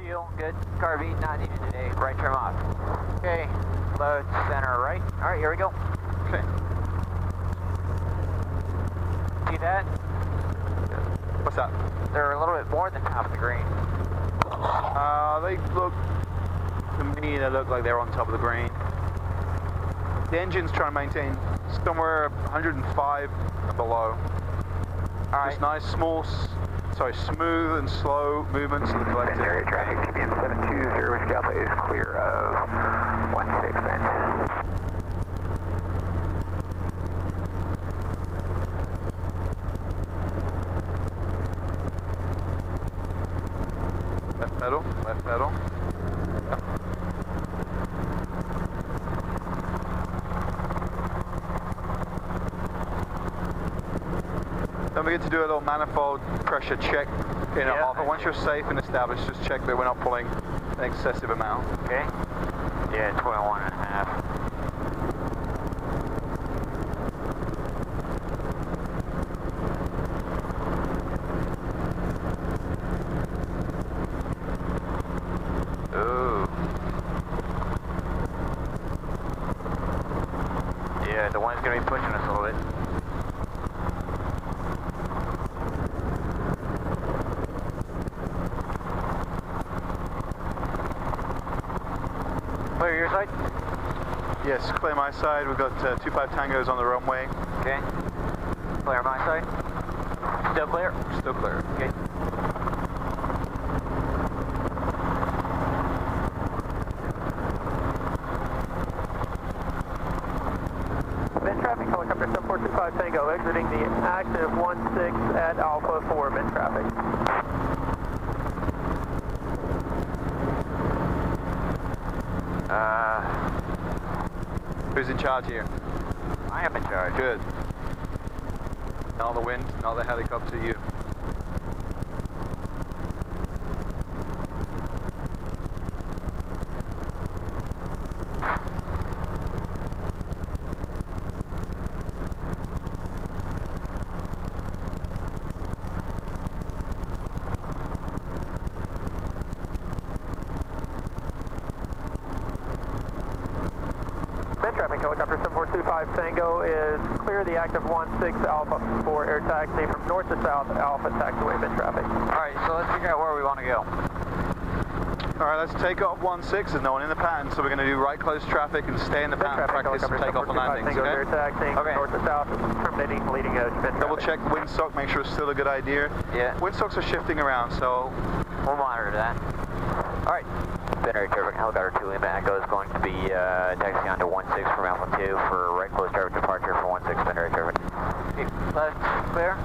fuel, good. Car beat not needed today. Right trim off. Okay, load center right. All right, here we go. Okay. See that? What's that? They're a little bit more than top of the green. They look, to me, they look like they're on top of the green. The engine's trying to maintain somewhere 105 and below. All right. Just nice, smooth and slow movements in the collective. Area traffic, TBM 720, Whiskey Alpha is clear of 16 then. Left pedal, left pedal. Yep. Don't forget to do a little manifold pressure check in a half. Once you're safe and established, just check that we're not pulling an excessive amount. Okay. Yeah, 21.5. Ooh. Yeah, the wind's gonna be pushing us a little bit. Clear your side? Yes, clear my side. We've got 25 tangos on the runway. Okay. Clear my side. Still clear? Still clear. Okay. Vent traffic, helicopter 7425 Tango, exiting the active 16 at Alpha for vent traffic. Who's in charge here? I am in charge. Good. Not the wind, not the helicopter, you. Traffic, helicopter 7425 Tango is clear the active 16 Alpha for air taxi from north to south, Alpha taxiway vent traffic. Alright, so let's figure out where we want to go. Alright, let's take off 16. There's no one in the pattern, so we're going to do right close traffic and stay in the pattern, practice some takeoff and landings, Tango, okay? air taxi, north to south, terminating leading edge vent Double traffic. check the windsock, make sure it's still a good idea. Yeah. Windsocks are shifting around, so We'll monitor that. Alright. Binary traffic, helicopter 2 Lima Echo is going to be taxiing on to 16 from Alpha 2 for right close traffic departure for 16 binary traffic. Okay, left clear,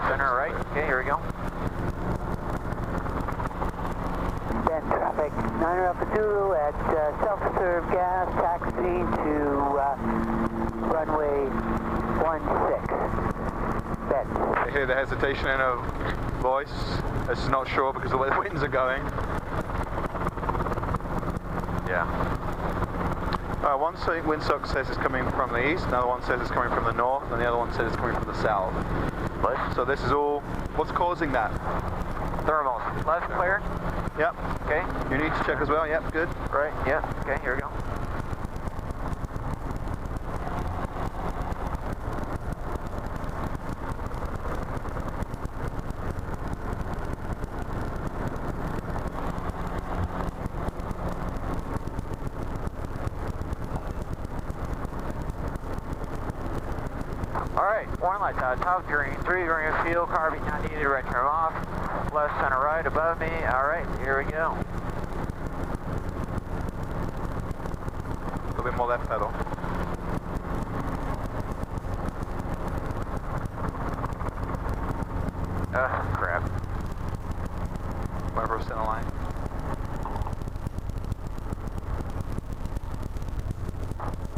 center right. Okay, here we go. Vent traffic, 9 Alpha 2 at self-serve gas, taxi to runway 16. Vent. I hear the hesitation in her voice. It's not sure because of the way the winds are going. Yeah. One windsock says it's coming from the east, another one says it's coming from the north, and the other one says it's coming from the south. What? So this is all, what's causing that? Thermals. Left clear. Yep. Okay. You need to check as well, yep, good. Right, yeah. Okay, here we go. Alright, warning lights out, top green, 3 green of fuel, car beat not needed, right turn off, left, center, right, above me, alright, here we go. A little bit more left pedal. Crap. Wherever center line.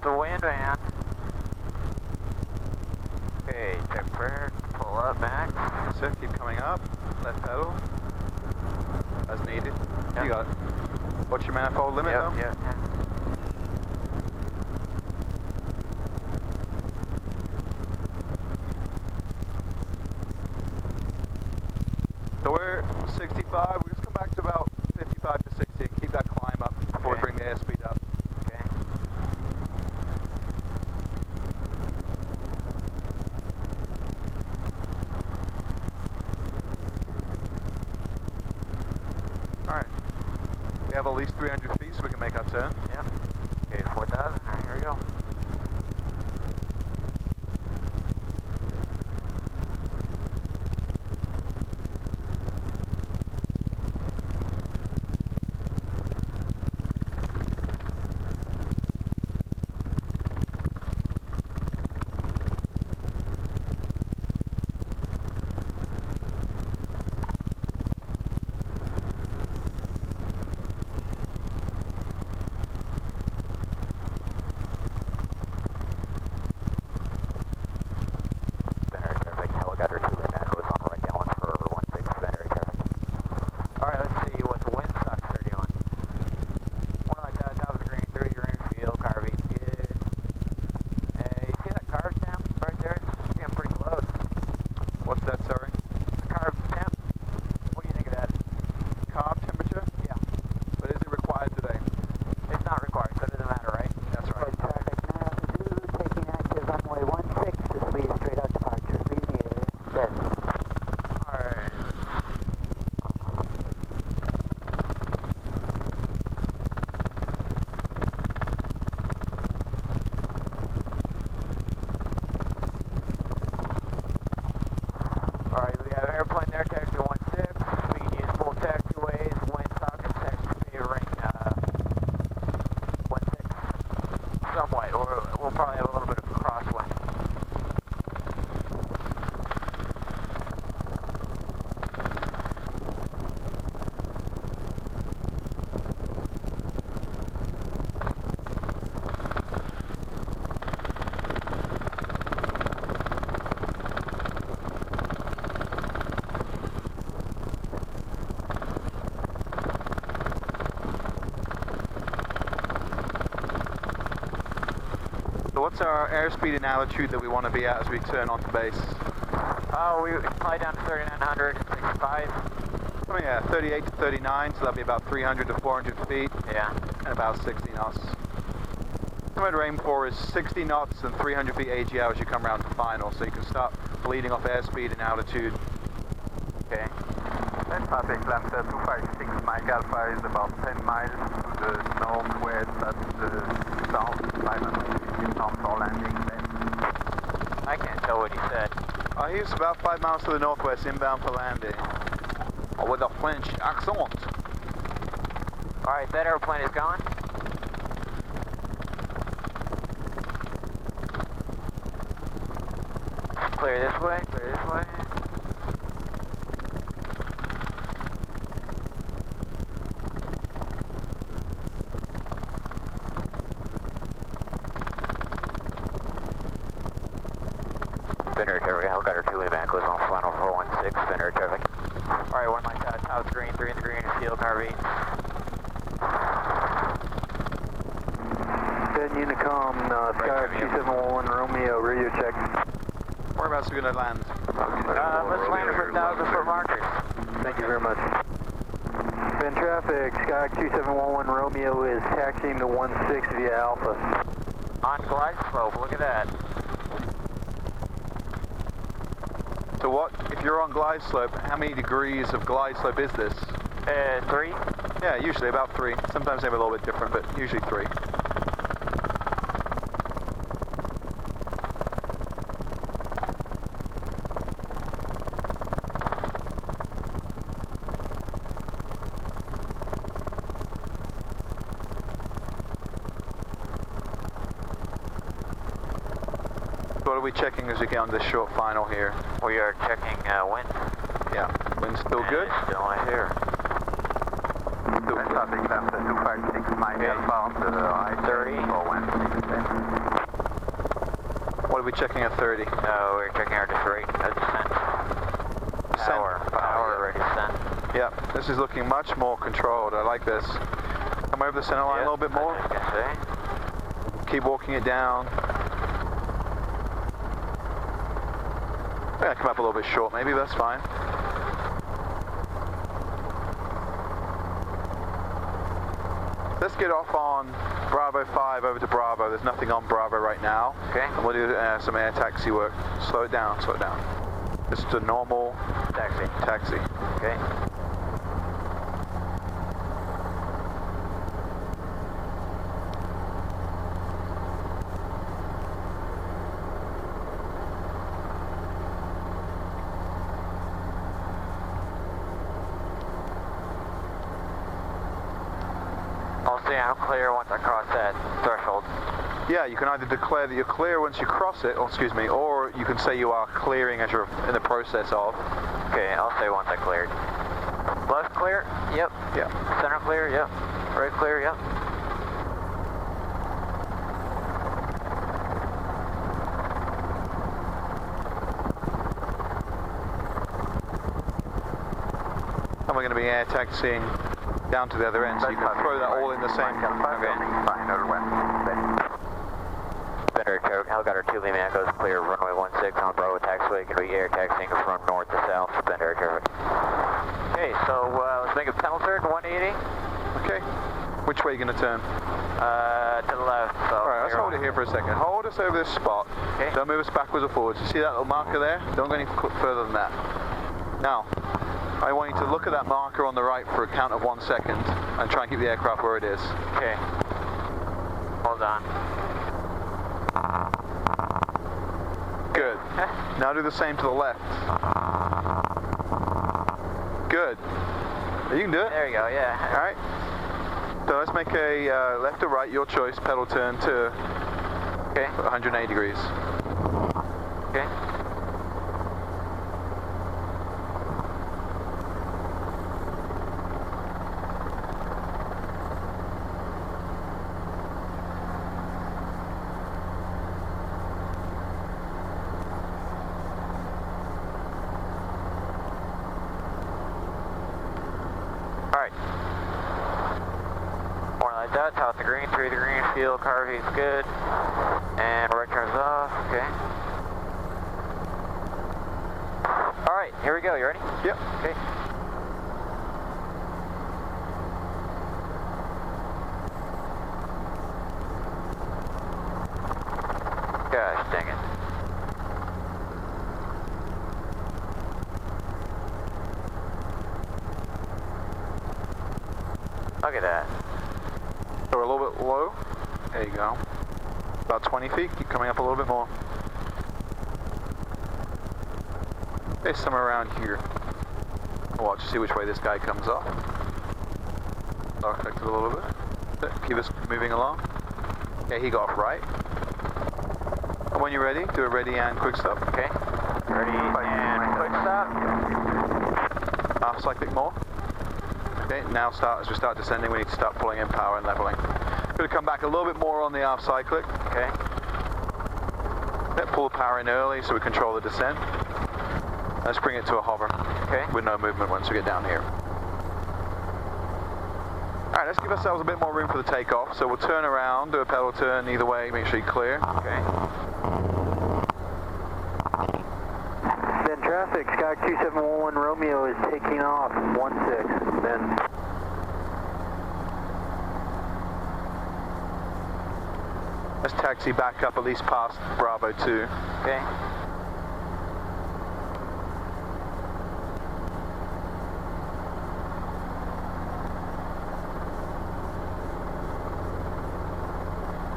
The wind van. Okay, check prayer, pull up, max. That's it, keep coming up. Left pedal. As needed. Yep. You got it. What's your manifold limit though? Yeah. So we're 65, we just come back to about 55 to have at least 300 feet so we can make our turn. Yeah. Okay, 4,000. All right, here we go. What's our airspeed and altitude that we want to be at as we turn onto base? Oh, we fly down to 3,900 and 65. Oh yeah, 38 to 39, so that'll be about 300 to 400 feet. Yeah. And about 60 knots. What I'd aim for is 60 knots and 300 feet AGL as you come around to final, so you can start bleeding off airspeed and altitude. Okay. Traffic Lambda 256 Mike Alpha is about 10 miles to the northwest at the south 550 knots for landing then. I can't tell what he said. He's about 5 miles to the northwest, inbound for landing. With a French accent. Alright, that airplane is gone. Clear this way, clear this way. Spinner traffic, helicopter 2 back, goes on final 416, spinner traffic. Alright, one line south green, 3 in the green, steel car V. Ben Unicom, Sky 2711 Romeo, radio check. Whereabouts are we going to land? Let's land for 1,000 foot markers. Thank you very much. Ben traffic, Sky 2711 Romeo is taxiing to 16 via Alpha. On glide slope, look at that. So what, if you're on glide slope, how many degrees of glide slope is this? 3. Yeah, usually about 3. Sometimes they have a little bit different, but usually 3. What are we checking as we get on this short final here? We are checking wind. Yeah, wind's still good? It's still right here. Traffic Lambda 256 Mike Alpha on the right 30. for 1610. What are we checking at 30? No, we're checking our descent. Power ready descent. Yep, this is looking much more controlled. I like this. Come over the center line a little bit more. Keep walking it down. I'm going to come up a little bit short maybe, but that's fine. Let's get off on Bravo 5 over to Bravo. There's nothing on Bravo right now. Okay. And we'll do some air taxi work. Slow it down, slow it down. Just a normal taxi. Okay. So yeah, I'm clear once I cross that threshold. Yeah, you can either declare that you're clear once you cross it, or excuse me, or you can say you are clearing as you're in the process of. Okay, I'll say once I cleared. Left clear? Yep. Yeah. Center clear? Yep. Right clear? Yep. And we're going to be air taxiing down to the other end, so you can throw that all in the same. Final west. Spinner Helicopter 2 Lima Echoes clear runway 16 on Bravo taxiway. Going to be air taxiing from north to south. Spinner traffic. Okay, so let's make a tunnel turn 180. Okay. Which way are you going to turn? To the left. So Alright, let's hold it here for a second. Hold us over this spot. Okay. Don't move us backwards or forwards. You see that little marker there? Don't go any further than that. Now, I want you to look at that marker on the right for a count of 1 second and try and keep the aircraft where it is. Okay. Hold on. Good. Now do the same to the left. Good. You can do it. There you go, yeah. Alright. So let's make a left or right, your choice, pedal turn to 180 degrees. Okay. Alright. More like that, top the green, 3 the green, field, car heat's good. And right turns off, okay. Alright, here we go, you ready? Yep. Okay. Gosh dang it. Look at that. So we're a little bit low. There you go. About 20 feet. Keep coming up a little bit more. Okay, somewhere around here. Watch, see which way this guy comes off. Affect it a little bit. Keep us moving along. Okay, he got off right. And when you're ready, do a ready and quick stop. Okay. Ready and quick stop. Half cyclic more. Okay, now as we start descending, we need to start pulling in power and leveling. Going to come back a little bit more on the half cyclic. Okay. Pull the power in early so we control the descent. Let's bring it to a hover. Okay. With no movement once we get down here. Alright, let's give ourselves a bit more room for the takeoff. So we'll turn around, do a pedal turn either way, make sure you're clear. Okay. Then traffic, Sky 2711 Romeo is taking off, 16, then. Let's taxi back up at least past Bravo 2. Okay.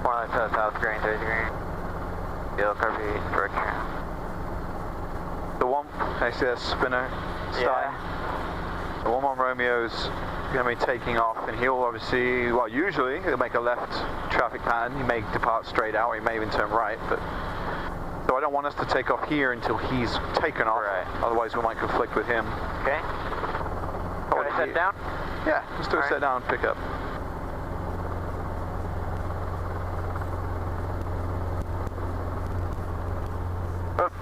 More like south green, 30 green. Field, car heat, direction. The one, I see that spinner starting. Yeah. The one on Romeo's going to be taking off, and he'll obviously, well, usually he'll make a left traffic pattern. He may depart straight out, or he may even turn right. But so I don't want us to take off here until he's taken off. Right. Otherwise, we might conflict with him. Okay. Can I set down? Yeah, let's do a set down and pick up. Oops.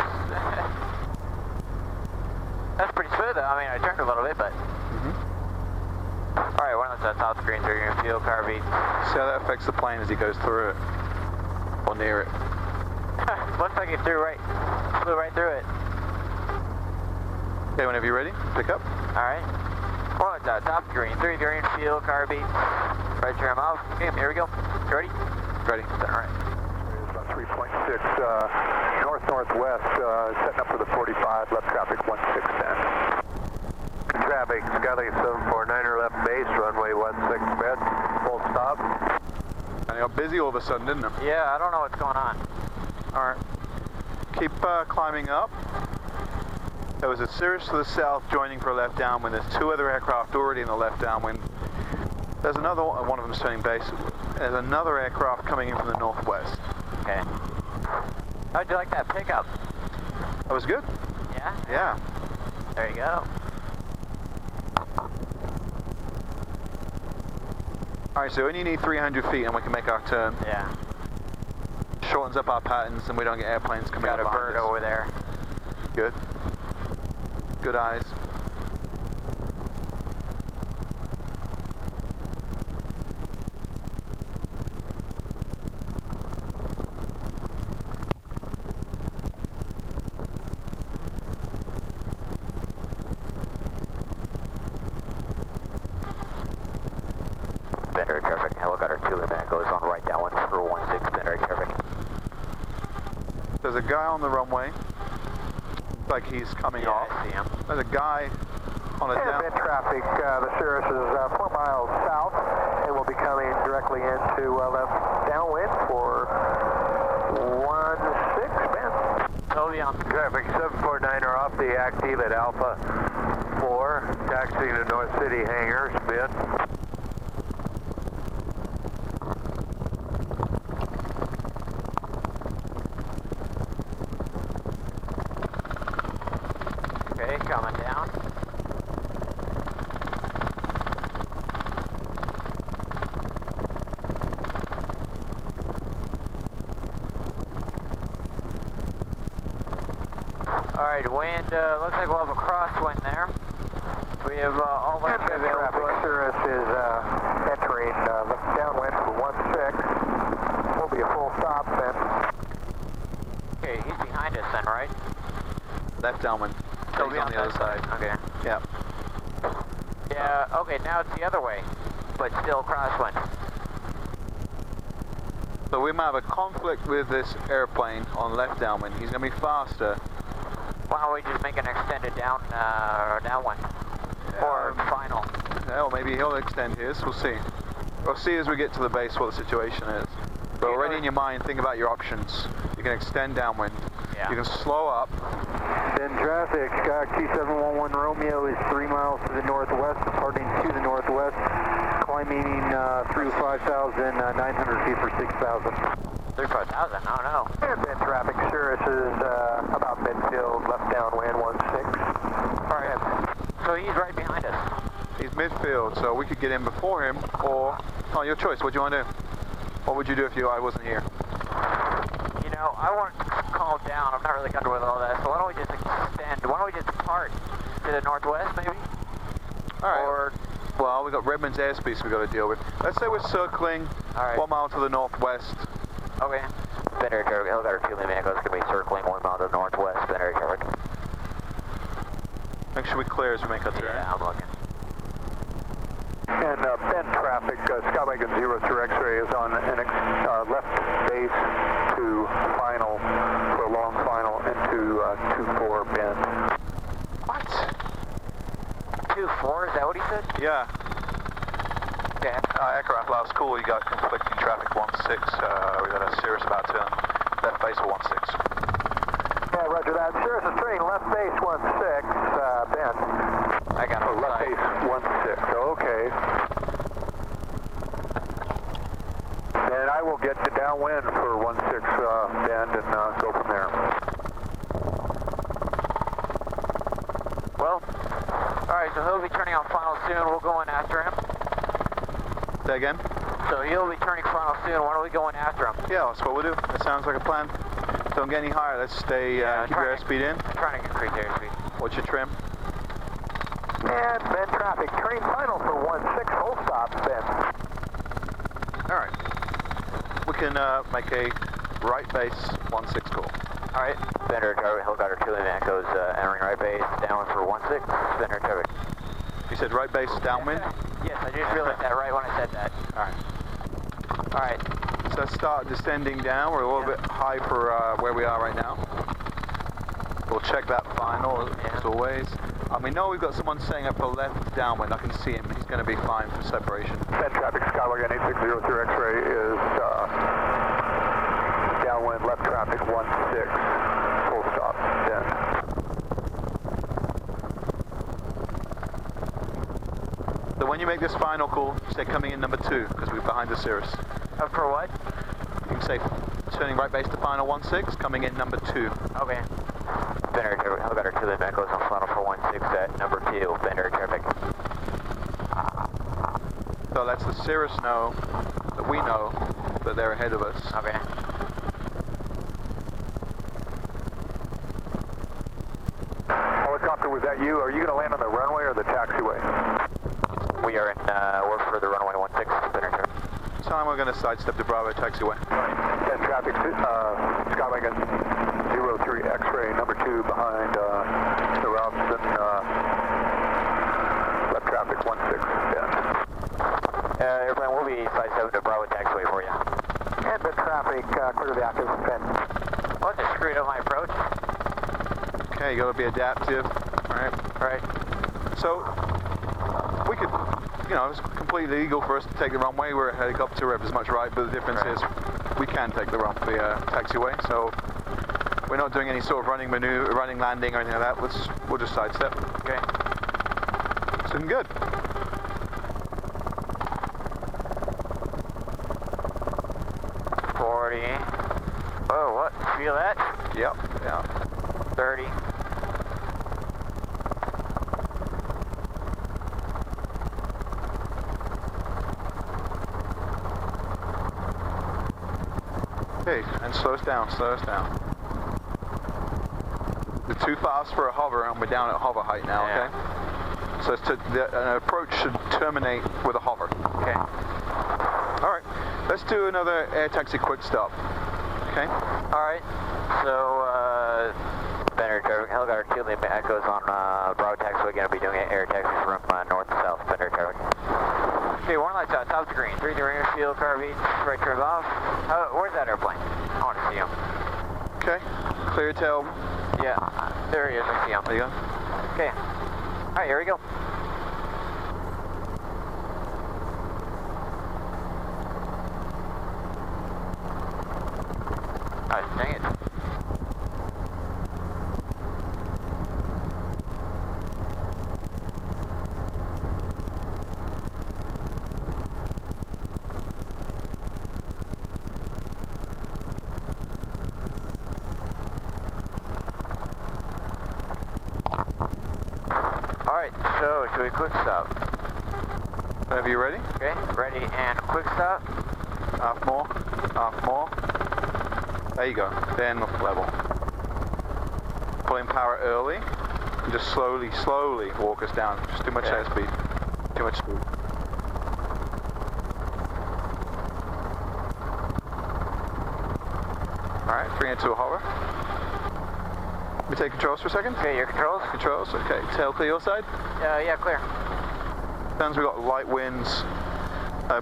That's pretty smooth though. I mean, I turned a little bit, but. Alright, one of the south green, 3 green, field, car beat. See how that affects the plane as he goes through it, or near it. Looks like it flew right through it. Okay, whenever you're ready, pick up. Alright. One of the top green, 3 green, field, car beat. Right trim off. Okay, here we go. You ready? Ready. Alright. 3.6 north-northwest, setting up for the 45, left traffic 1610. Traffic, Skyline 749er left base, runway 16 bed, full stop. And it got busy all of a sudden, didn't it? Yeah, I don't know what's going on. Alright. Keep climbing up. There was a Cirrus to the south joining for a left downwind. There's 2 other aircraft already in the left downwind. There's another one of them's turning base. There's another aircraft coming in from the northwest. Okay. How'd you like that pickup? That was good. Yeah? Yeah. There you go. Alright, so we only need 300 feet and we can make our turn. Yeah. Shortens up our patterns and we don't get airplanes coming Got out a behind bird us. over there. Good. Good eyes. Binary traffic, helicopter 2 that goes on right downwind for 16 binary traffic. There's a guy on the runway. Looks like he's coming off. I see him. There's a guy on a down. Bin traffic, the Cirrus is 4 miles south and will be coming directly into left downwind for 16 Ben. Totally on. Traffic 749 are off the active at Alpha 4, taxiing to North City hangars, Ben. Okay, coming down. Alright, wind, looks like we'll have a crosswind there. We have all the Bin traffic, Cirrus is entering left downwind for 16. Will be a full stop then. Okay, he's behind us then, right? Left downwind. He'll He's be on the other side. Okay. Yeah. Yeah, okay, now it's the other way, but still crosswind. So we might have a conflict with this airplane on left downwind. He's going to be faster. Why don't we just make an extended downwind? Or final? Yeah, or maybe he'll extend his. We'll see. We'll see as we get to the base what the situation is. But already in your mind, think about your options. You can extend downwind. Yeah. You can slow up. Bin traffic, Sky 2711 Romeo is 3 miles to the northwest, departing to the northwest, climbing through 5,900 feet for 6,000. 35,000, oh no. And bin traffic, Cirrus is about midfield, left downwind 16. Alright, so he's right behind us. He's midfield, so we could get in before him, or... Oh, your choice. What do you want to do? What would you do if I wasn't here? You know, I want to calm down. I'm not really comfortable with all that, so why don't we just extend? Why don't we just depart to the northwest, maybe? Alright. Or... Well, we've got Redmond's airspace we've got to deal with. Let's say we're circling 1 mile to the northwest. Okay. Binary traffic, helicopter 2 Lima Echo is going to be circling 1 mile to the northwest, binary traffic. Make sure we clear as we make our turn. Yeah, I'm looking. And bin traffic, Skywagon 0 through X-ray is on an left base to final, for a long final, into 24 bin. What? 24, is that what he said? Yeah. Okay. Aircraft last call, you got conflicting traffic 16. We got a Cirrus about turn left base for 16. Yeah, roger that. Cirrus is turning left base 16, Ben. I got him. Left base 16, okay. And I will get to downwind for 16 bend and go from there. Well, alright, so he'll be turning on final soon. We'll go in after him. Say again? So he'll be turning final soon. Why don't we go in after him? Yeah, that's what we'll do. That sounds like a plan. Don't get any higher. Let's stay, keep your airspeed in. I'm trying to increase airspeed. What's your trim? And bin traffic, turning final for 16, full stop, Ben. Alright. We can make a right base 16 call. Alright, binary traffic, helicopter 2 Lima Echo is entering right base, downwind for 16, binary traffic. You said right base downwind? Yes, I just realized that right when I said that. Alright. Alright. So let's start descending down. We're a little bit high for where we are right now. We'll check that final as always. And we know we've got someone setting up for left downwind. I can see him. He's going to be fine for separation. Bin traffic, Skywagon 860 through X-ray is downwind, left traffic 16, full stop, then. So when when you make this final call, say coming in number 2, because we're behind the Cirrus. For what? You can say turning right base to final 16, coming in number 2. Okay. Bender traffic, helicopter 2 Lima Echoes on final for 16 at number 2, Bender traffic. So lets the Cirrus know that we know that they're ahead of us. Okay. Helicopter, was that you? Are you going to land on the runway or the taxiway? We are in, we're for the runway 16, Bender traffic. Time we're going to sidestep the Bravo taxiway. And traffic, Skywagon 03 X-ray, number 2 behind the Robinson, left traffic 16, bend. Airplane will be sidestepping to Bravo taxiway for you. And the traffic, clear to the active bend. Well, just screwed up my approach. Okay, you got to be adaptive. Alright. Right. So, we could, you know, it's completely legal for us to take the runway. We're a helicopter, we have as much right, but the difference is we can take the taxiway. So, we're not doing any sort of running maneuver, running landing or anything like that. We'll just sidestep. Okay. It's looking good. Oh, what? Feel that? Yep. Yeah. 30. Okay, and slow us down, slow us down. We're too fast for a hover, and we're down at hover height now, yeah. Okay? So an approach should terminate with a hover. Okay. Alright, let's do another air taxi quick stop. Okay? Alright, so, Bender traffic, helicopter 2 Lima Echoes on Bravo taxiway, going to be doing an air taxi from north to south, Bender traffic. Okay, warning lights out, top screen, 3 ringer shield, car beats, right turns off. Where's that airplane? I want to see him. Okay, clear tail. Yeah, there he is, I see him. There you go. Okay, alright, here we go. Dang it. Alright, so should we quick stop? Whenever you're ready. Okay, ready and quick stop. Half more. Half more. There you go. Then level. Pull in power early. And just slowly, slowly walk us down. Just too much airspeed. Too much speed. Alright, bring it to a hover. Let me take controls for a second. Okay, your controls? Controls, okay. Tail clear your side. Yeah, clear. Sounds we've got light winds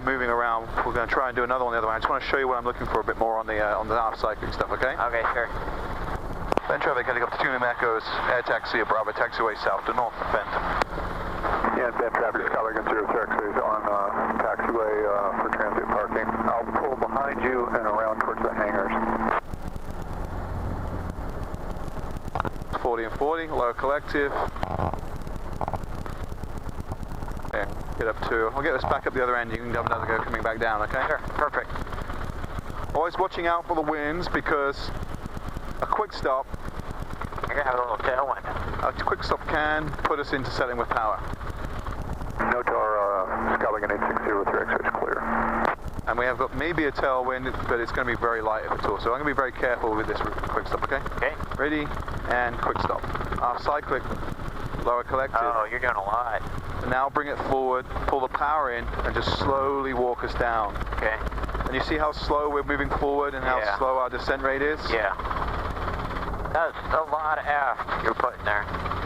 moving around. We're going to try and do another one the other way. I just want to show you what I'm looking for a bit more on the aft cycling stuff, okay? Okay, sure. Bend traffic, helicopter 2 Lima Echoes, air taxi at Bravo taxiway south to north, bend. Yeah, bend traffic, Skywagon 03 X-rays on taxiway for transit parking. I'll pull behind you and around towards the hangars. 40 and 40, lower collective. Okay, get up to, I'll get us back up the other end, you can have another go coming back down, okay? Sure, perfect. Always watching out for the winds because a quick stop, You're going to have a little tailwind. a quick stop can put us into settling with power. Notar, Skywagon 8603 X-rays clear. And we have got maybe a tailwind, but it's going to be very light if at all. So I'm going to be very careful with this quick stop, okay? Okay. Ready, and quick stop. Aft cyclic, lower collective. Oh, you're doing a lot. And now bring it forward, pull the power in, and just slowly walk us down. Okay. And you see how slow we're moving forward and how slow our descent rate is? Yeah. That's a lot of aft you're putting there.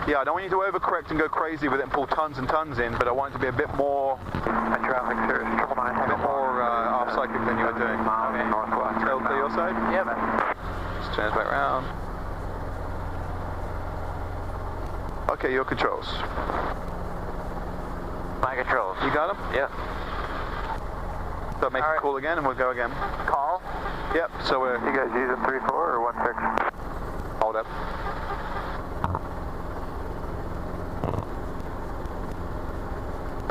Yeah, I don't want you to overcorrect and go crazy with it and pull tons and tons in, but I want it to be a bit more Traffic, Cirrus, triple nine. a bit more aft cyclic than you were doing. Okay. Northwest. Tail clear your side? Yep. Just turn us back around. Okay, your controls. My controls. You got them? Yep. So make a call again and we'll go again. Call? Yep, so we're... You guys using 3-4 or 1-6? Hold up.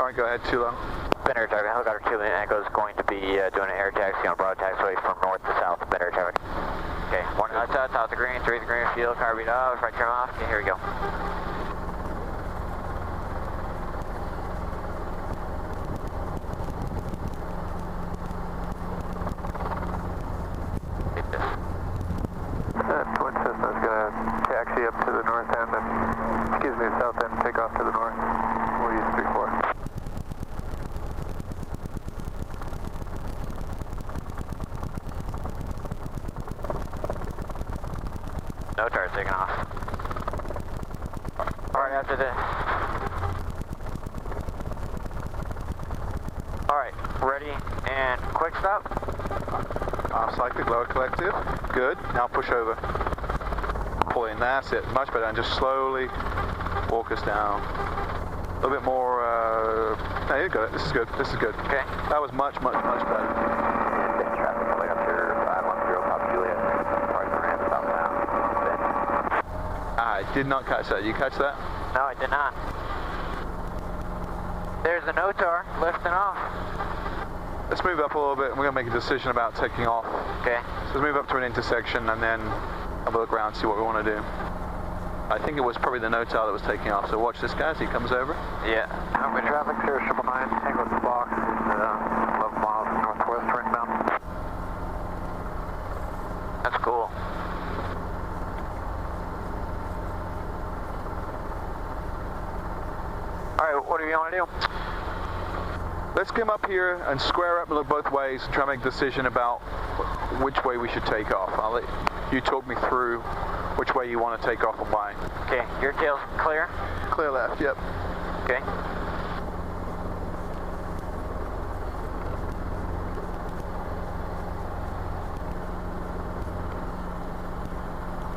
Alright, go ahead, too low. Bend air traffic, helicopter 2 Echo is going to be doing an air taxi on broad taxiway from north to south. Bend air traffic. Okay, 1 outside, south of green, 3 the green field, car beat off, right turn off. Okay, here we go. Twin Cessna's going to taxi up to the north end and, excuse me, the south end, take off to the north. We'll use 3-4. No tires taking off. Alright, after this. Alright, ready and quick stop. Cyclic, lower collective. Good. Now push over. Pull in. That's it. Much better. And just slowly walk us down. A little bit more. No, you got it. This is good. This is good. Okay. That was much better. Bend traffic, helicopter 510, Pop Juliet. Park the ramp, stop now. I did not catch that. You catch that? No, I did not. There's the NOTAR lifting off. Let's move up a little bit and we're going to make a decision about taking off. Okay. So let's move up to an intersection and then have a look around and see what we want to do. I think it was probably the NOTAR that was taking off, so watch this guy as he comes over. Yeah. Runway traffic, Sierra 999, Tango with the box, 11 miles northwest ringbound. That's cool. Alright, what do you want to do? Let's get him up here and square up and look both ways and try to make a decision about which way we should take off. I'll let you talk me through which way you want to take off and why. Okay, your tail's clear? Clear left, yep. Okay.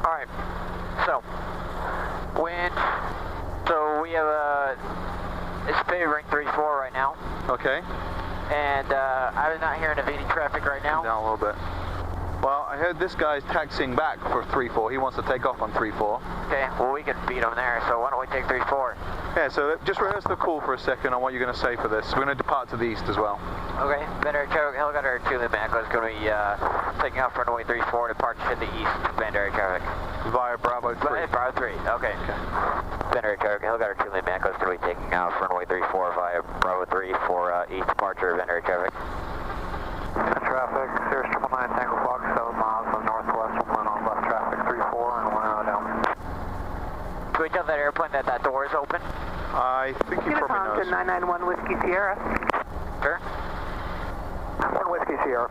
Alright, so, wind, so we have it's favoring 3-4 right now. Okay. And I'm not hearing of any traffic right now. Down a little bit. Well, I heard this guy's taxiing back for 3-4. He wants to take off on 3-4. Okay, well we can beat him there, so why don't we take 3-4? Yeah, so just rehearse the call for a second on what you're going to say for this. We're going to depart to the east as well. Okay, Bandera traffic, helicopter 2 Lima Echo is going to be taking off runway 34 to depart to the east, Bandera traffic. Via Bravo 3. Bravo 3, okay. Bandera traffic, helicopter 2 Lima Echo is going to be taking off runway 34 via Bravo 3 for east departure, Bandera traffic. Traffic, Sierra 999, Tango Fox, 7 miles on northwest, 1 on left traffic, 3-4, and 1 out down. Can we tell that airplane that that door is open? I think he probably knows. 991 Whiskey Sierra. Sure. 1 Whiskey Sierra.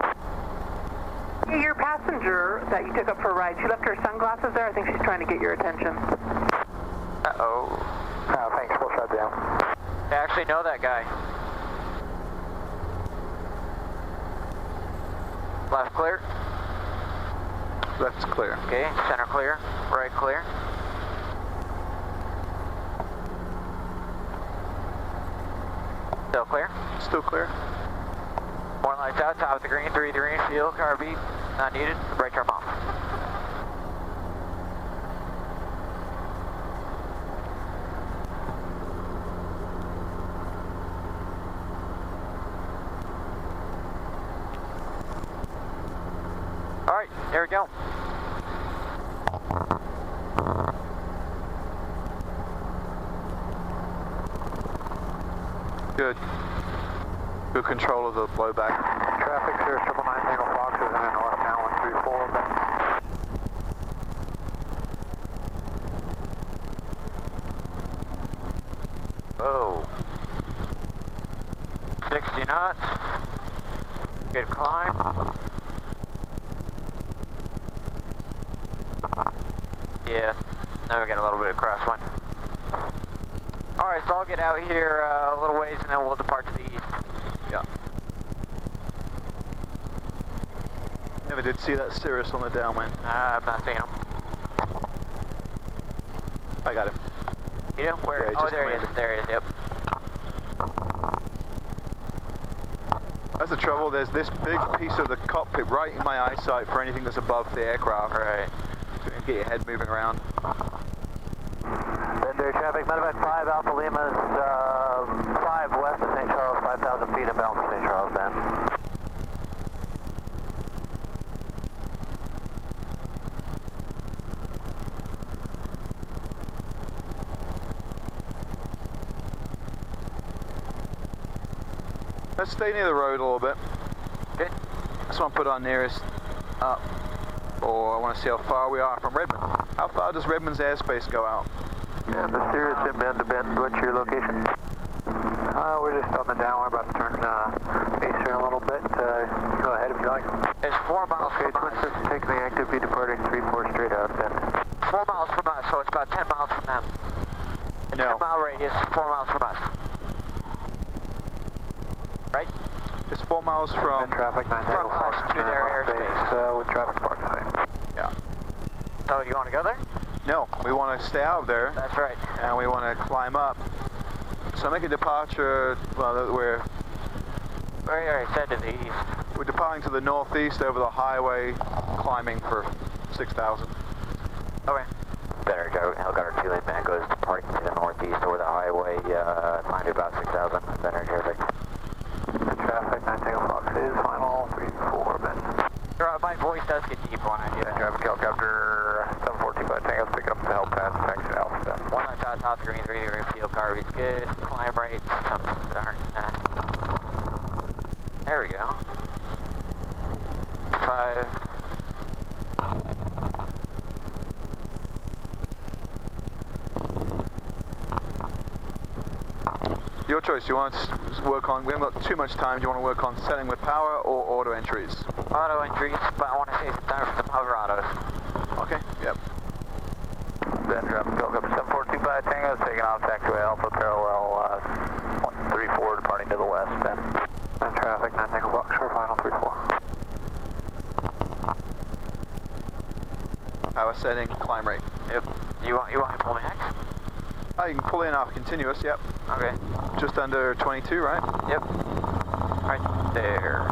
Your passenger that you took up for a ride, she left her sunglasses there. I think she's trying to get your attention. Uh-oh. Thanks, we'll shut down. I actually know that guy. Left clear. Left's clear. Okay, center clear. Right clear. Still clear. Still clear. 1 lights out, top of the green, 3 the green field, car beat, not needed, right turn off. Alright, there we go. Good. Good control of the blowback. Traffic, Sierra 999, Tango Fox is in and north now, 134, Whoa. 60 knots. Good climb. Yeah, now we got a little bit of crosswind. Alright, so I'll get out here a little ways and then we'll depart to the east. Yeah. Never did see that Cirrus on the downwind. I'm not seeing him. I got him. You know? Where? Yeah, Oh, just there he is. landed. There he is, yep. That's the trouble, there's this big piece of the cockpit right in my eyesight for anything that's above the aircraft. Right. So you can get your head moving around. Bandera traffic, Medevac 5, Alpha Lima's 5 west St. Charles then. Let's stay near the road a little bit. Okay. Just want to put our nearest up, or I want to see how far we are from Redmond. How far does Redmond's airspace go out? Yeah, the Cirrus in Bend to Bend. What's your location? We're just on the down. We're about to turn base here in a little bit. Go ahead if you like. It's 4 miles Okay, from Twin us. System taking the active, be departing 34 straight out then. 4 miles from us, so it's about 10 miles from them. A No. 10-mile radius, 4 miles from us. Right? It's 4 miles from... Traffic 9 From us to their airspace. With traffic parking site. Yeah. So you want to go there? No, we want to stay out there, That's right. and we want to climb up. So make a departure, well, we're Very said to the east. We're departing to the northeast over the highway, climbing for 6,000. Okay. Better go. Helicopter 2 lane man goes departing to the northeast over the highway, climb to about 6,000. Better traffic. Traffic 9 Tango Fox is final 34 minutes. My voice does get deep when I do that. Traffic helicopter 742 by Tango's picking up the help pass taxi Alpha. One on top of the green, 3 degree field car is good. Climb rates, some aren't. There we go. 5. Your choice, you want to work on, we haven't got too much time, do you want to work on setting with power or auto entries? Auto entries, but I want to save some time for some hover autos. Okay, yep. Then traffic helicopter 742 by Tango is taking off taxiway Alpha parallel 134 departing to the west then. And traffic 9 Tango Fox for final 34. Power setting, climb rate. Yep. You want to pull max? Oh, you can pull in off continuous, yep. Okay. Just under 22, right? Yep. Right there.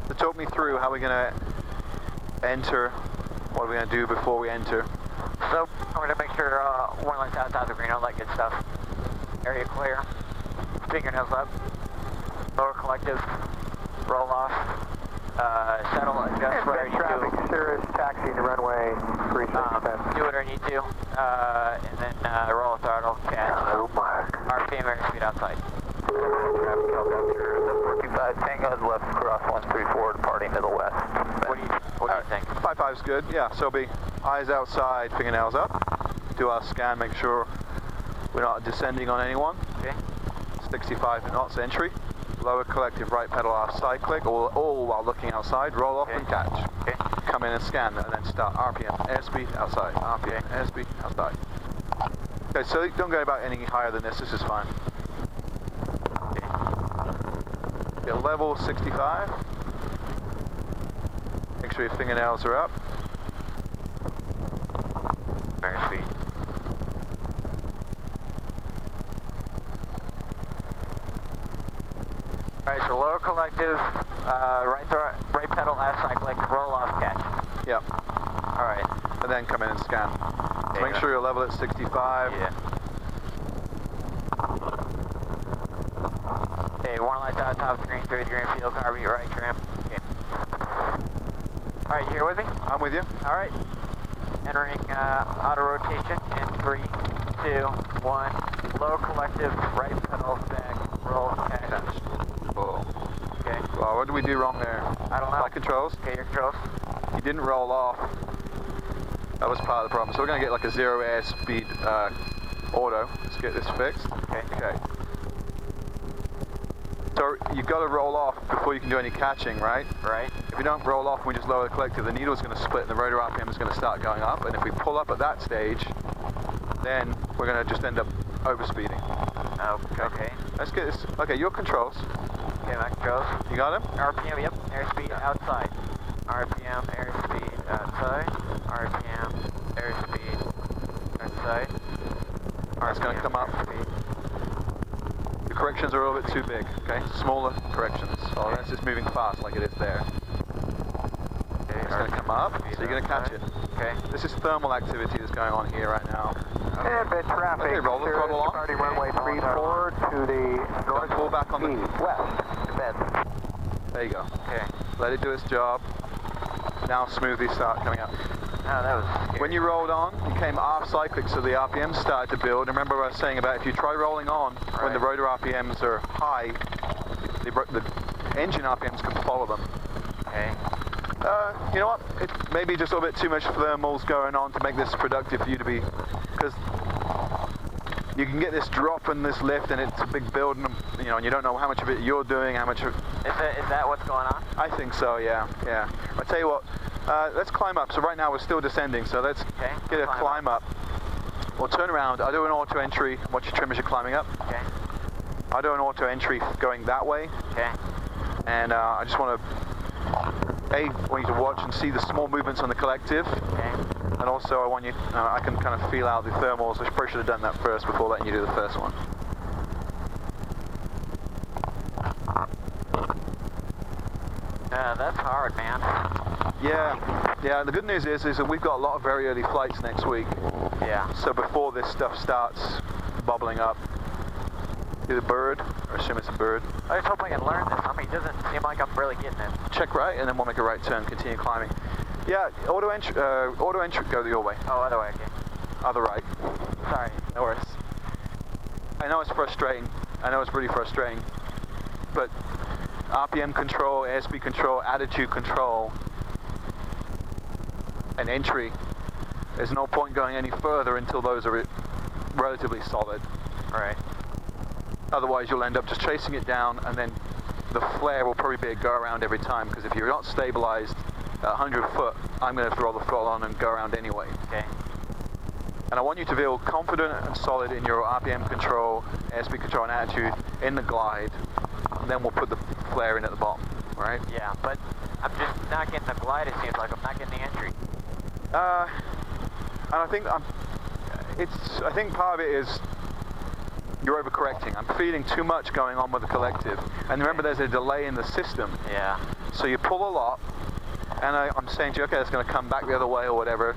So talk me through how we're going to enter, what we're going to do before we enter. So I'm going to make sure one line's outside the green, all that good stuff. Area clear. Fingernails up. Lower collective. Roll off. Settle, adjust where you traffic, do. Cirrus taxi to runway 3610. Do what I need to. And then roll throttle, catch. Hello, Mark. RPM airspeed outside. Traffic helicopter 745 Tango is left across 134 departing to the west. What do you think? 5.5 is good, yeah, so be eyes outside, fingernails up. Do our scan, make sure we're not descending on anyone. Okay. 65 knots entry. Lower collective right pedal off side click, all while looking outside, roll off and catch. Okay. Come in and scan, and then start RPM, airspeed outside, RPM, airspeed outside. Okay, so don't go about any higher than this is fine. Okay, level 65. Make sure your fingernails are up. Airspeed. Alright, so lower collective, right pedal, left side click, roll off, catch. Yep. Alright. And then come in and scan. So make Yeah. sure you're level at 65. Yeah. Okay, one light out top of the green, 3 green field, car beat right trim. Okay. Alright, you here with me? I'm with you. Alright. Entering auto rotation in 3, 2, 1. Low collective, right pedal, back, roll, catch. Whoa. Okay. Well, what did we do wrong there? I don't know. Flight controls. Okay, your controls. You didn't roll off. That was part of the problem. So we're going to get like a 0 airspeed auto. Let's get this fixed. Okay. Okay. So you've got to roll off before you can do any catching, right? Right. If you don't roll off and we just lower the collective, the needle's going to split and the rotor RPM is going to start going up. And if we pull up at that stage, then we're going to just end up overspeeding. Okay. Let's get this. Okay, your controls. Okay, my controls. You got them? RPM, yep. Airspeed outside. RPM, airspeed outside. RPM, airspeed side. Alright, it's going to come up. The corrections are a little bit too big, okay? Smaller corrections. So unless it's moving fast like it is there. Okay, it's going to come up, so you're going to catch it. Okay. This is thermal activity that's going on here right now. And bit traffic. Okay, roll the throttle on. Starting runway 34 to the north pull back on the west. Bend. There you go. Okay. Let it do its job. Now smoothly start coming up. Oh, that was scary. When you rolled on, you came off cyclic, so the RPMs started to build. Remember what I was saying about if you try rolling on when the rotor RPMs are high, the engine RPMs can follow them. Okay. You know what? It may be just a little bit too much thermals going on to make this productive for you to be, because you can get this drop and this lift, and it's a big build, and you know, and you don't know how much of it you're doing, how much of. Is that what's going on? I think so. Yeah. I'll tell you what. Let's climb up. So right now we're still descending. So let's get a climb up. We'll turn around. I'll do an auto entry. Watch your trim as you're climbing up. Okay. I'll do an auto entry going that way. Okay. And I just want you to watch and see the small movements on the collective. Okay. And also I want you, I can kind of feel out the thermals. I probably should have done that first before letting you do the first one. That's hard, man. Yeah. The good news is that we've got a lot of very early flights next week. Yeah. So before this stuff starts bubbling up, is it a bird? I assume it's a bird. I just hope I can learn this. I mean, it doesn't seem like I'm really getting it. Check right, and then we'll make a right turn, continue climbing. Yeah, auto entry, go your way. Oh, other way, okay. Other right. Sorry. No worries. I know it's frustrating. I know it's really frustrating. But RPM control, airspeed control, attitude control, and entry, there's no point going any further until those are relatively solid. Right. Otherwise you'll end up just chasing it down, and then the flare will probably be a go around every time, because if you're not stabilized at 100 foot, I'm going to have to roll the throttle on and go around anyway. Okay. And I want you to feel confident and solid in your RPM control, airspeed control and attitude in the glide, and then we'll put the flare in at the bottom, right? Yeah, but I'm just not getting the glide, it seems like. I'm not getting the entry. And I think I think part of it is you're overcorrecting. I'm feeling too much going on with the collective. And remember, there's a delay in the system. Yeah. So you pull a lot, and I'm saying to you, okay, it's going to come back the other way or whatever.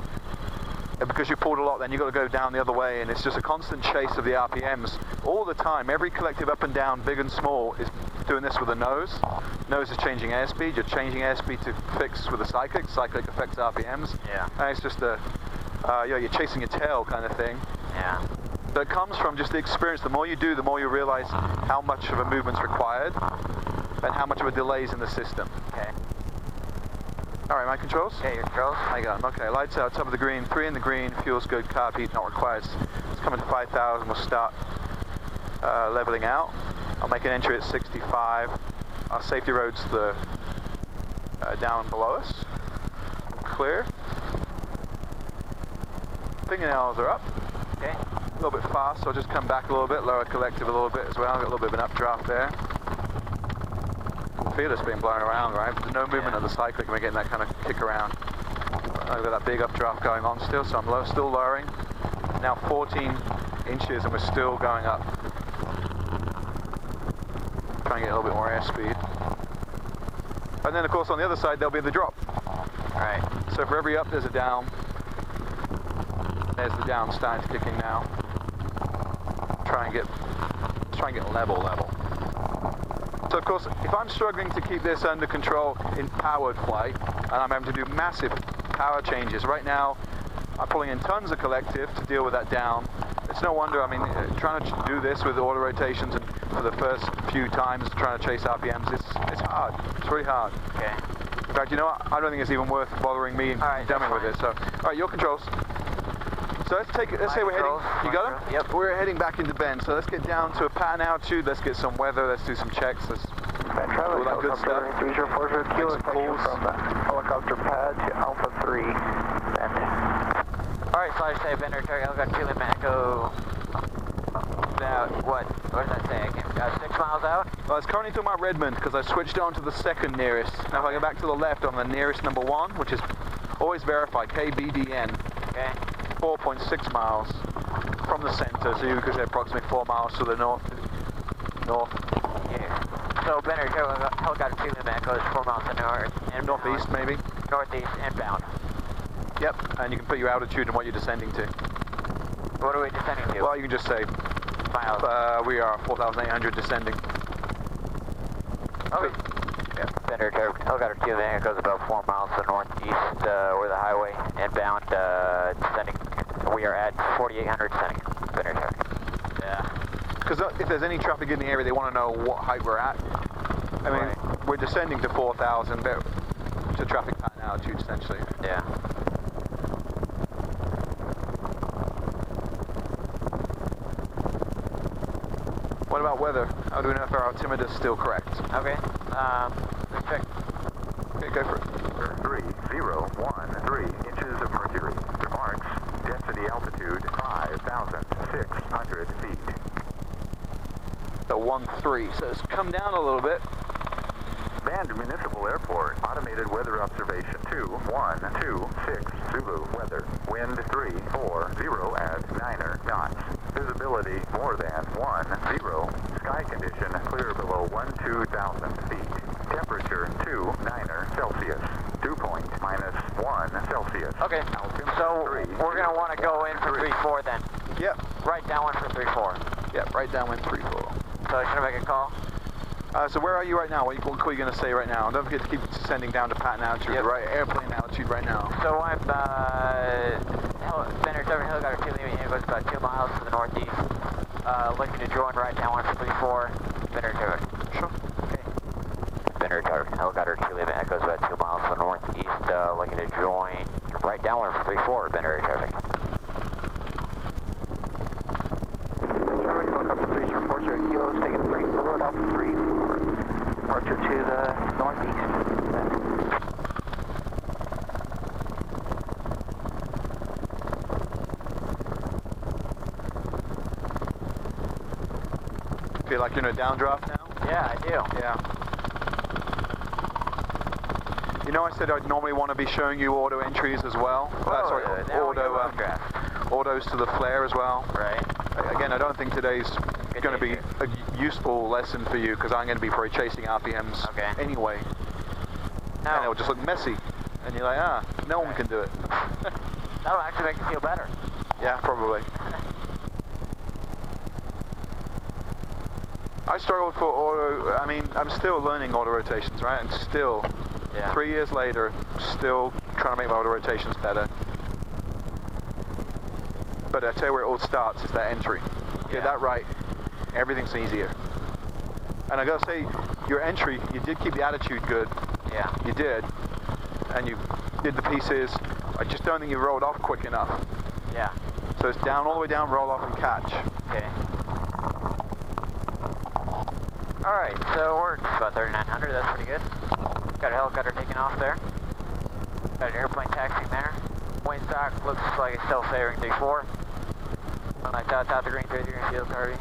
And because you pulled a lot, then you've got to go down the other way, and it's just a constant chase of the RPMs all the time. Every collective up and down, big and small, is doing this with the nose. Nose is changing airspeed. You're changing airspeed to fix with the cyclic. Cyclic affects RPMs. Yeah. And it's just you're chasing your tail kind of thing. Yeah. So it comes from just the experience. The more you do, the more you realize how much of a movement's required and how much of a delay is in the system. Okay. All right, my controls? Okay, your controls. I got them. Okay, lights out, top of the green, 3 in the green, fuel's good, carb heat not required. It's coming to 5,000. We'll start leveling out. I'll make an entry at 65. Our safety road's the down below us. Clear. Fingernails are up. Okay. A little bit fast, so I'll just come back a little bit, lower collective a little bit as well. I've got a little bit of an updraft there. You can feel it's being blown around, right? There's no movement of the cyclic, we're getting that kind of kick around. I've got that big updraft going on still, so I'm still lowering. Now 14 inches and we're still going up. Trying to get a little bit more airspeed. And then of course on the other side there'll be the drop. Alright. So for every up there's a down. There's the down starting to kick in now. Try and get level. So of course, if I'm struggling to keep this under control in powered flight, and I'm having to do massive power changes, right now I'm pulling in tons of collective to deal with that down. It's no wonder, I mean, trying to do this with auto rotations and for the first few times trying to chase RPMs, it's hard. It's really hard. Okay. In fact, you know what? I don't think it's even worth bothering me and dumbing with it. So, all right, your controls. So let's say we're heading, you got them? Yep. We're heading back into bend, so let's get down to a pattern altitude, let's get some weather, let's do some checks, let's all that good stuff. Make some calls. From helicopter pad to Alpha 3. Alright, flight safe, enter target, I've got 2 limit echo. About, what does that say? 6 miles out? Well, it's currently talking about Redmond, because I switched on to the second nearest. Now if I go back to the left on the nearest number 1, which is always verified, KBDN. Okay. 4.6 miles. from the center, so you could say approximately 4 miles to the north. Yeah. So Benner, helicopter 2 Lima Echo is 4 miles to north and Northeast, maybe? Northeast inbound. Yep, and you can put your altitude and what you're descending to. What are we descending to? Well, you can just say miles. we are 4,800 descending. Okay. Yeah. Benner, helicopter 2 Lima Echo is about 4 miles to the northeast over the highway inbound descending. We are at 4,800 descending. Benner, yeah. Because if there's any traffic in the area, they want to know what height we're at. I mean, right. We're descending to 4,000 to traffic pattern altitude, essentially. Yeah. What about weather? How do we know if our altimeter is still correct? Okay. Let's check. Okay, go for it. 3013 inches of mercury. Remarks, density altitude 5,600 feet. So 13, so it's come down a little bit. Band Municipal Airport, automated weather observation 2126 Zulu weather. Wind 340 at 9 knots. Visibility more than 10. Sky condition clear below 12,000 feet. Temperature 29 Celsius. Dew point -1 Celsius. Okay, so we're going to want to go in for 3-4 then. Yep. Right downwind for 3-4. Yep, right downwind 3-4. So I should make a call? So where are you right now? What are you going to say right now? Don't forget to keep descending down to pattern altitude, the right airplane altitude right now. So I'm Benner, helicopter 2 Lima Echo is about 2 miles to the northeast. Looking to join right downwind for 3-4. Benner, Sure. Okay. Benner, helicopter 2 Lima Echo is about 2 miles to the northeast. Looking to join right downwind for 3-4. Benner, traffic. Helicopter 3 reports your kilos taking 3-4 off 3-4. Departure to the northeast. Feel like you're in a downdraft now? Yeah, I do. Yeah. You know, I said I'd normally want to be showing you auto entries as well. Sorry, autos to the flare as well. Right. Again, I don't think today's going to be a useful lesson for you because I'm going to be probably chasing RPMs anyway. No. And it'll just look messy. And you're like, no one can do it. That'll actually make you feel better. Yeah, probably. I struggled for auto, I mean, I'm still learning auto rotations, right? And still, 3 years later, still trying to make my auto rotations better. But I tell you where it all starts, is that entry. Get that right, everything's easier. And I gotta say, your entry, you did keep the attitude good. Yeah. You did. And you did the pieces. I just don't think you rolled off quick enough. Yeah. So it's down, all the way down, roll off and catch. Okay. Alright, so we're about 3,900, that's pretty good. Got a helicopter taking off there. Got an airplane taxiing there. Windsock looks like it's still favoring 3-4. On my south the green 3 green field, Harvey.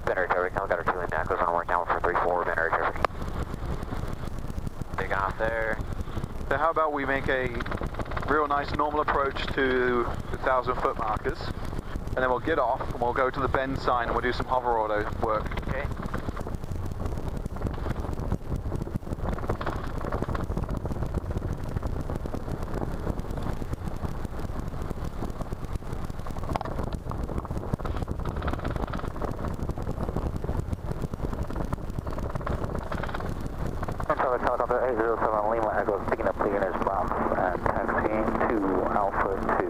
Benner traffic, helicopter 2 Lima Echo's on work down for 3-4, Benner traffic. Taking off there. So how about we make a real nice normal approach to the 1,000-foot markers, and then we'll get off and we'll go to the bend sign and we'll do some hover auto work. Okay. Helicopter 807 Lima Echo is picking up the units from and taxiing to Alpha 2.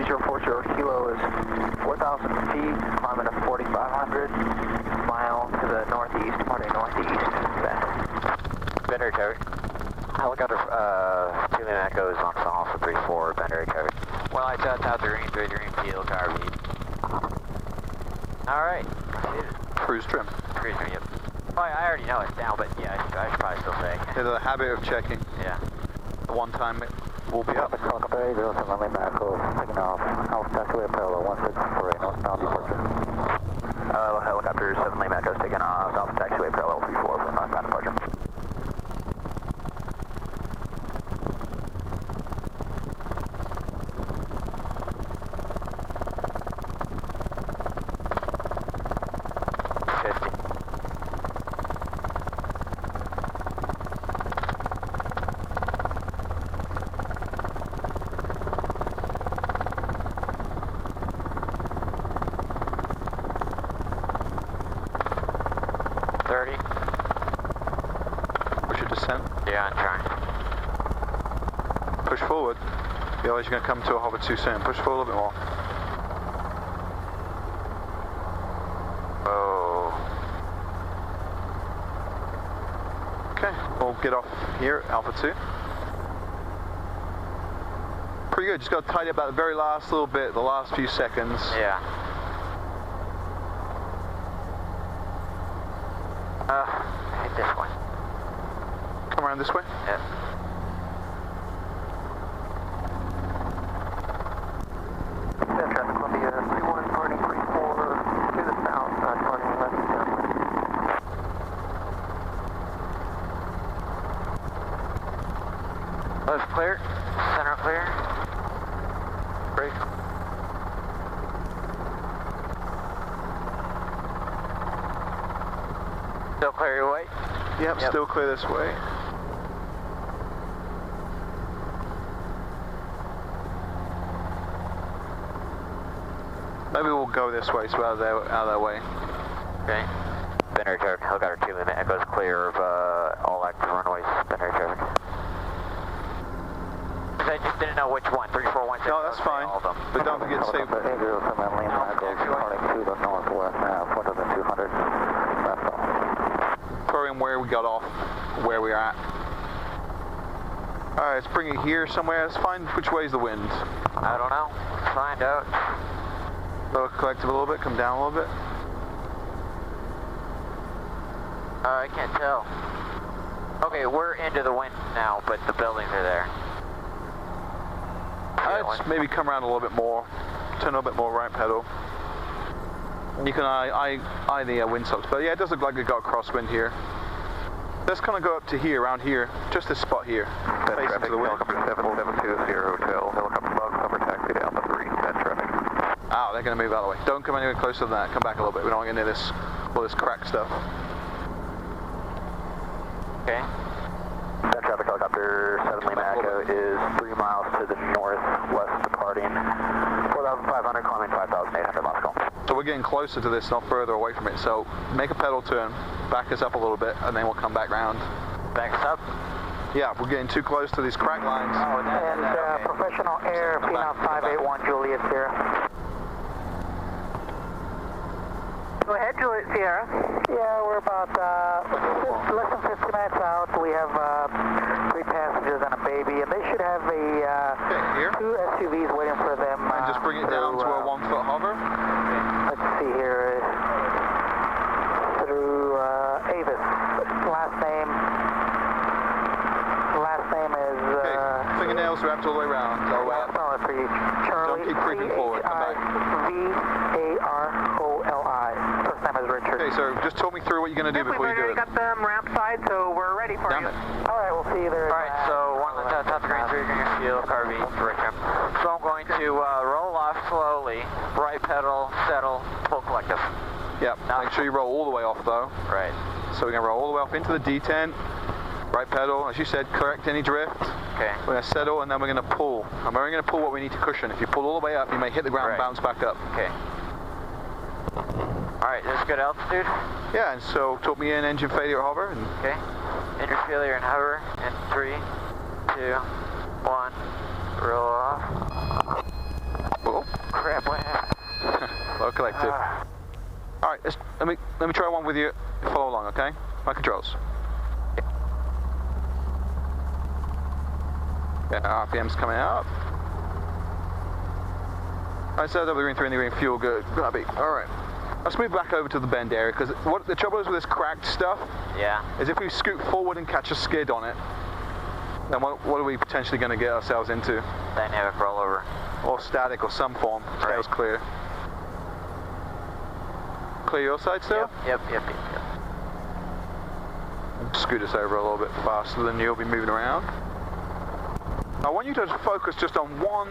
3040 kilo is 4,000 feet, climbing to 4,500 mile to the northeast, parting northeast. Bender traffic. Helicopter 2 Echoes on Sun Alpha 34, Bender traffic. Well, I shot out the green 3 green field, car beat. Alright. Cruise trim. Cruise trim, yep. Well, I already know it's down, but yeah, I should probably still say. There's a habit of checking. Yeah. The one time it will be up. Helicopter 807 Echo, taking off, Alpha taxiway parallel 1648, northbound departure. Helicopter 7 Lima Echo's taking off, Alpha taxiway parallel 34 for northbound departure. Yeah, I'm trying. Push forward. Otherwise you're going to come to a hover too soon. Push forward a little bit more. Oh. Okay, we'll get off here at Alpha 2. Pretty good, just got to tidy up that very last little bit, the last few seconds. Yeah. Hit this one. Come around this way? Yeah. Columbia 31 parting 34 to the south, parting left downwind. Left clear, center clear. Brake. Still clear your way? Yep, still clear this way. Maybe we'll go this way, so out of their way. Okay. Bender traffic, Helicopter 2 Lima Echoes clear of all active runways, Bender traffic. I just didn't know which one, 3416. No, that's fine. All of them. But don't forget to say... 807 Lima Echoes parting to the northwest now, 4200 left off. Program where we got off, where we are at. Alright, let's bring it here somewhere. Let's find which way is the wind. I don't know. Let's find out. Lower collective a little bit, come down a little bit. I can't tell. Okay, we're into the wind now, but the buildings are there. Let's maybe come around a little bit more. Turn a little bit more right pedal. You can eye the windsocks, but yeah, it does look like we've got a crosswind here. Let's kind of go up to here, around here, just this spot here. Facing to the wind. Helicopter 7720 Hotel, helicopter log, cover taxi to Alpha 3, that traffic. Ah, they're going to move out of the way. Don't come anywhere closer than that. Come back a little bit. We don't want to get near this, all this crack stuff. Okay. That traffic, helicopter 7 Lima Echo is 3 miles to the northwest, departing 4,500, climbing 5,800 Moscow. So we're getting closer to this, not further away from it. So make a pedal turn, back us up a little bit, and then we'll come back round. Back us up? Yeah, we're getting too close to these crack lines. Oh, okay. Professional Air, Phenom 581 Juliet Sierra. Go ahead, Juliet Sierra. Yeah, we're about less than 50 minutes out. We have 3 passengers and a baby, and they should have here. 2 SUVs waiting for them. And just bring it down to a 1-foot hover. Let's see here. Through Avis. Last name is... Fingernails wrapped all the way around. I'll spell it for you. Charlie. Don't keep creeping forward. Come back. V-A-R-O-L-I. First name is Richard. Okay, so just talk me through what you're going to do before you do it. We've already got them ramp side, so we're ready for Damn you. it. All right, we'll see you there. Alright, so one of the top green, 3 green field, car V, Richard. So I'm going to roll off slowly, right pedal, settle, pull collective. Yep, make sure you roll all the way off though. Right. So we're going to roll all the way off into the detent. Right pedal, as you said, correct any drift. Okay. We're going to settle and then we're going to pull. And we're only going to pull what we need to cushion. If you pull all the way up, you may hit the ground and bounce back up. Okay. Alright, this is good altitude? Yeah, and so talk me in engine failure hover. And okay. Engine failure and hover in 3, 2, 1. Roll off. We'll collective. All right, let me try one with you. Follow along, okay? My controls. Yeah, RPM's coming up. I said over the green, 3 in the green, fuel good. Grubby. All right. Let's move back over to the bend area, because what the trouble is with this cracked stuff is if we scoot forward and catch a skid on it, then what are we potentially going to get ourselves into? Dynamic rollover. Or static or some form. Tail's clear. Clear your side still? Yep. Scoot us over a little bit faster than you'll be moving around. I want you to focus just on one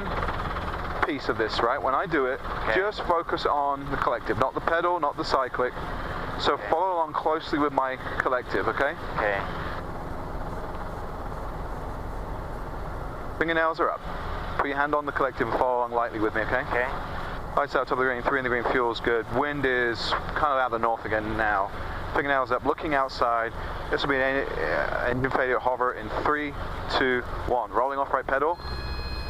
piece of this, right? When I do it, just focus on the collective, not the pedal, not the cyclic. So follow along closely with my collective, okay? Okay. Fingernails are up. Put your hand on the collective and follow along lightly with me, okay? Okay. Lights out, top of the green, 3 in the green, fuel's good. Wind is kind of out of the north again now. Fingernails up, looking outside. This will be an engine failure hover in 3, 2, 1. Rolling off right pedal.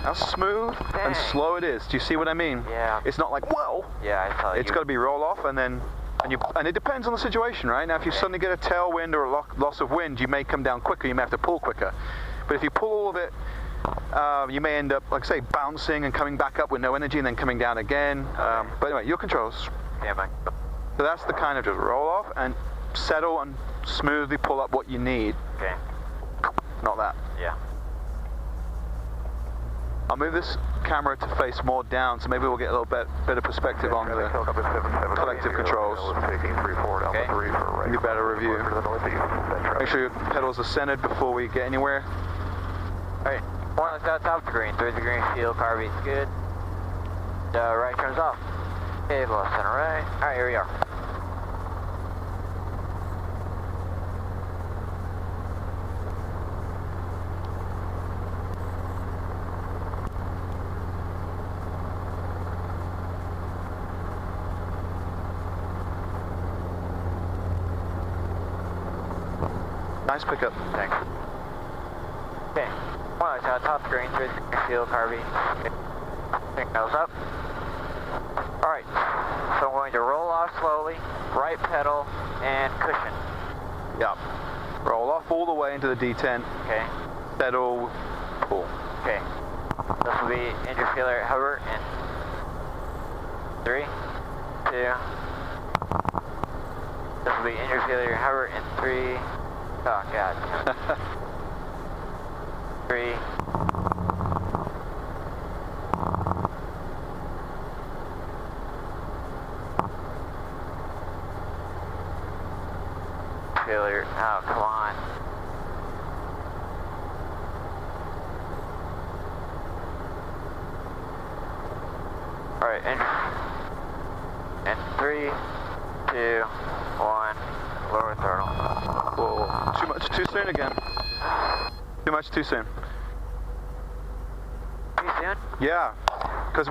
How smooth and slow it is. Do you see what I mean? Yeah. It's not like, whoa. Yeah, I saw you. It's got to be roll off and then, and it depends on the situation, right? Now, if you suddenly get a tailwind or a loss of wind, you may come down quicker, you may have to pull quicker. But if you pull all of it, you may end up, like say, bouncing and coming back up with no energy and then coming down again. But anyway, your controls. Yeah, man. So that's the kind of just roll off and settle and smoothly pull up what you need. Okay. Not that. Yeah. I'll move this camera to face more down, so maybe we'll get a little bit better perspective on the collective controls. Okay. Give you a better review. Make sure your pedals are centered before we get anywhere. Alright, one on the top of the green, 3 the green, steel, car beat's good. Right turns off. Okay, lost center right. Alright, here we are. Nice pickup. Thanks. Okay. One on top screen, 3 steel, car beat. Signals up. Alright. So I'm going to roll off slowly, right pedal, and cushion. Yep. Roll off all the way into the D10. Okay. Pedal, pull. Okay. This will be engine failure hover in 3, 2. This will be engine failure hover in 3. Oh god. 3. Failure. Oh, come on. Alright, and 3, 2, 1, lower throttle. Whoa. Too much, too soon again. Too much, too soon. Too soon? Yeah, because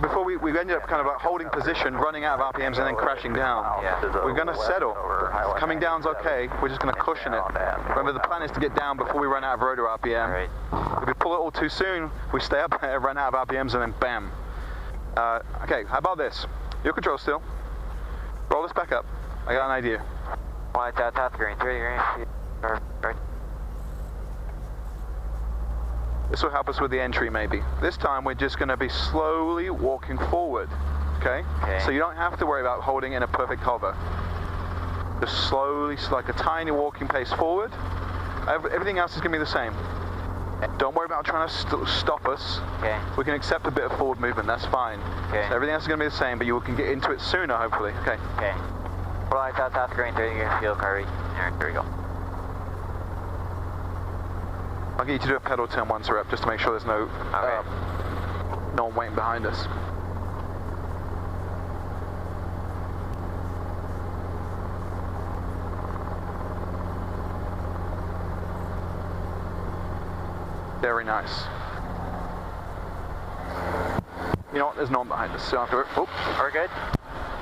before we ended up kind of like holding position, running out of RPMs and then crashing down. Yeah. We're going to settle. Coming down's okay, we're just going to cushion it. Remember, the plan is to get down before we run out of rotor RPM. Right. If we pull it all too soon, we stay up there, run out of RPMs, and then bam. Okay, how about this? Your control still. Roll this back up. I got an idea. One top green, 3 green, right. This will help us with the entry maybe. This time we're just going to be slowly walking forward, okay? So you don't have to worry about holding in a perfect hover. Just slowly, like a tiny walking pace forward. Everything else is going to be the same. Don't worry about trying to stop us. Okay. We can accept a bit of forward movement, that's fine. Okay. So everything else is going to be the same, but you can get into it sooner, hopefully. Okay. Okay. Well, top green, 3 green, steel, car beat. There we go. I'll get you to do a pedal turn once we're up, just to make sure there's no one waiting behind us. Very nice. You know what? There's no one behind us. So after, Are we good?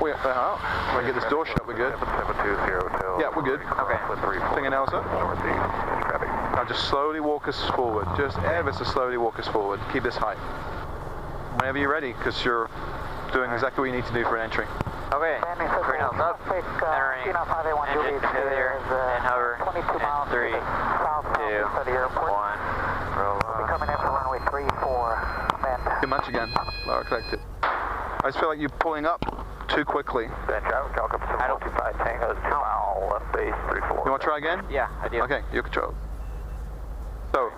we get this door shut. We're good. 772 Yeah, we're good. Okay. Fingernails up. Now just slowly walk us forward. Just ever so slowly walk us forward. Keep this height. Whenever you're ready, because you're doing exactly what you need to do for an entry. Okay, 3 knots up, entering, engine failure, and hover, and 3, 2, 1, roll off. Coming in for runway 34, bend. Too much again, lower collective. I just feel like you're pulling up too quickly. Bend traffic, Calcum 725 Tango, 2 mile left base, 34. You want to try again? Yeah, I do. Okay, you control. So,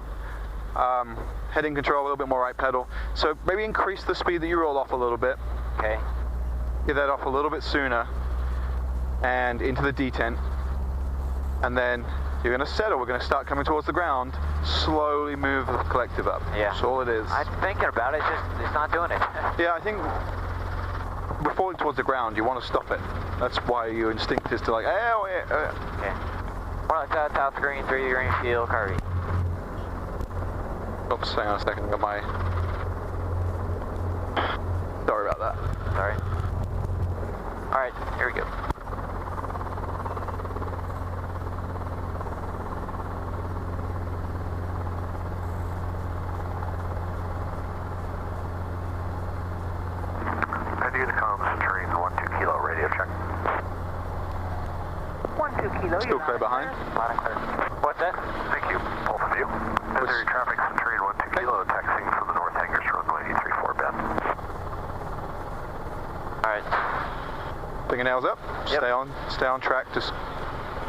heading control, a little bit more right pedal. So maybe increase the speed that you roll off a little bit. Okay. Get that off a little bit sooner and into the detent. And then you're going to settle. We're going to start coming towards the ground. Slowly move the collective up. Yeah. That's all it is. I'm thinking about it, it's not doing it. Yeah, I think we're falling towards the ground. You want to stop it. That's why your instinct is to like, Okay. 1 left out, top green, 3 green field, Harvey. Oops, hang on a second. I got my... Sorry about that. Sorry. Alright, here we go. I do the comms entering the 12 kilo radio check. 12 kilo. Still clear behind. Loud and clear. What's that? Thank you, both of you. Missouri traffic entering 12 kilo, taxiing from the north hangars, runway 34 bend. Alright. Fingernails up. Yep. Stay on track. Just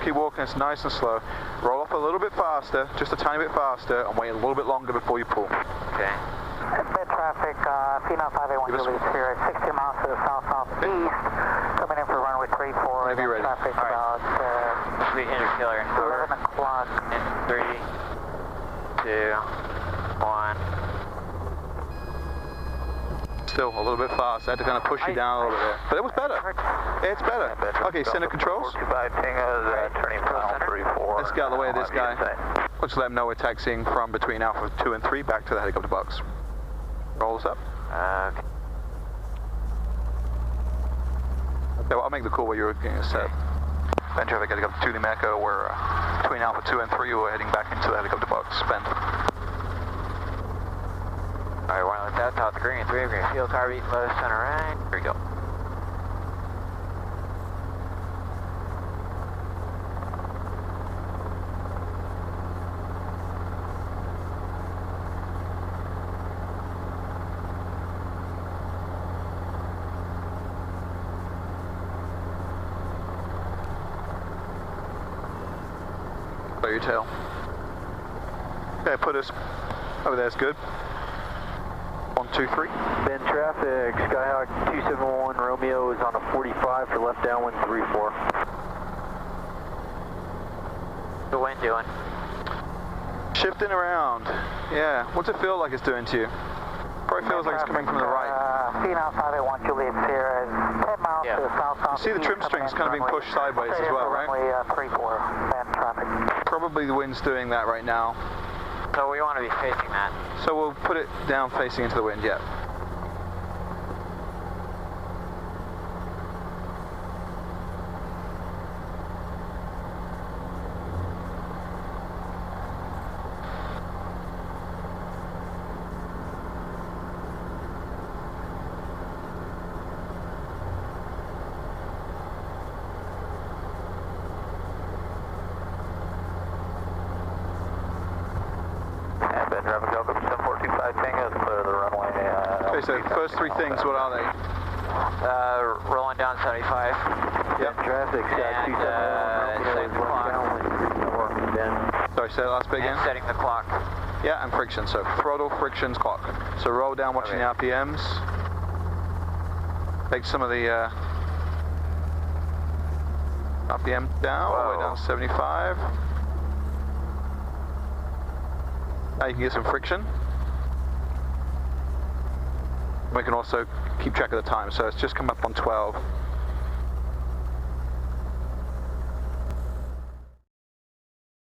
keep walking. It's nice and slow. Roll off a little bit faster, just a tiny bit faster, and wait a little bit longer before you pull. Okay. Bed traffic, Phenom 581 Julius here at 60 miles to the south-southeast. Coming in for runway 34. Whenever you're ready. Traffic All right. about Sweet interstellar and hover. 11 o'clock. In 3, 2, 1. Still a little bit fast. I had to kind of push you down a little bit there. But it was better. It's better. Okay, center controls. 425 Tango, turning mile 34. Let's get out of the way of this guy. Let's let him know we're taxiing from between Alpha 2 and 3 back to the helicopter box. Roll us up. Okay. Okay, well, I'll make the call while you're getting us set. Bend traffic, helicopter 2 Lima Echo. We're between Alpha 2 and 3. We're heading back into the helicopter box. Bend. Alright, 1 left out, top green, 3 green field, car beat, low, center right. Here we go. Blow your tail. Okay, put us over there. It's good. 1, 2, 3. Bend traffic, Skyhawk 271 Romeo is on a 45 for left downwind 34. The wind doing? Shifting around. Yeah. What's it feel like it's doing to you? Probably feels like it's coming from the right. Phenom 581 Julius here at 10 miles to the south-southeast. You see the trim strings kind of being pushed sideways as well, right? Runway 34, bend traffic. Probably the wind's doing that right now. So we want to be facing that. So we'll put it down facing into the wind, yeah. Bend traffic, Calcum 7425 Tango, clear the runway. Okay, so the first 3 things, what are they? Rolling down 75. Yep. Traffic, And, 271 setting the clock. downwind 34. Sorry, say that last bit again? And setting the clock. Yeah, and friction. So throttle, frictions, clock. So roll down watching the RPMs. Take some of the RPM down, all the way down to 75. Now you can get some friction. We can also keep track of the time. So it's just come up on 12.